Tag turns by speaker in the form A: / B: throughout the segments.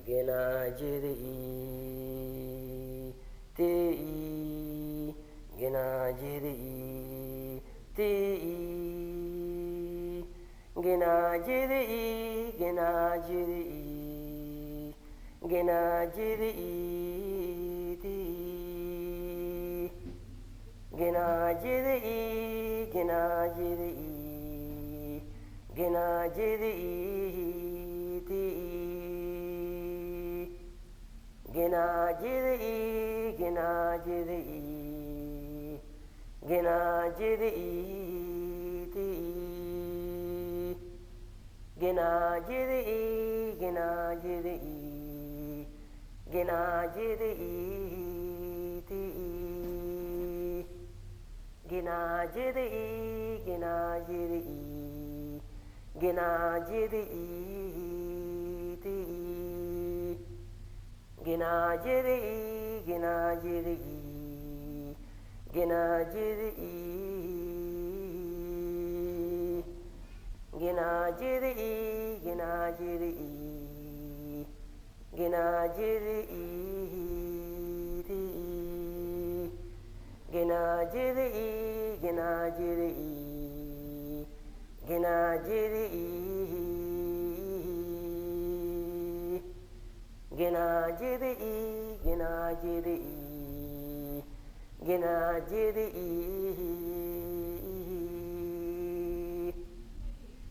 A: Gena jiri e te e Gena jiri e te e Gena jiri e Gena jiri e Gena jiri e te e Gena jiri e Gena jiri e Gena jiri e te e Gena jiri e Gena jiri e Gena jiri e te e Gena jiri e Gena jiri e Gena jiri e te e Gena jiri e Gena jiri e Gena jiri e te e Gena jiri e Gena jiri e Gena jiri e Gena jiri e Gena jiri e Gena jiri e te e Gena jiri e Gena jiri e Gena jiri e Gena jiri e Gena jiri e Gena jiri e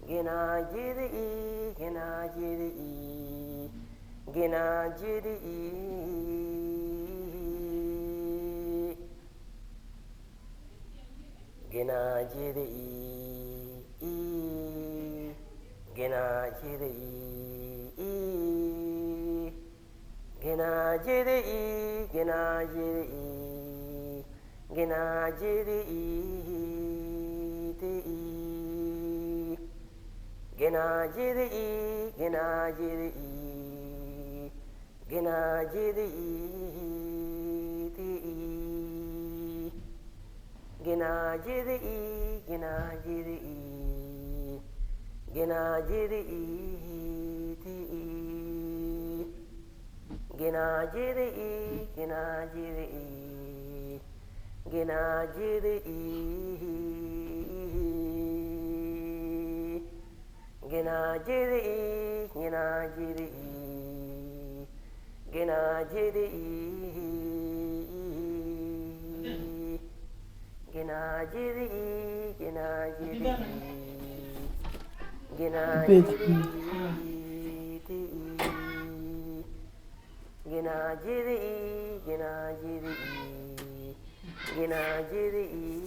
A: Gena jiri e Gena jiri e Gena jiri e Gena jiri e Gena jiri e Gena jiri e Gena jiri e Gena jiri e te e Gena jiri e Gena jiri e Gena jiri e te e Gena jiri e Gena jiri e Gena jiri e te e Gena jiri e Gena jiri e Gena jiri e Gena jiri e Gena jiri e Gena jiri e Gena jiri e Gena jiri e Gena jiri e te e Gena jiri e Gena jiri e Gena jiri e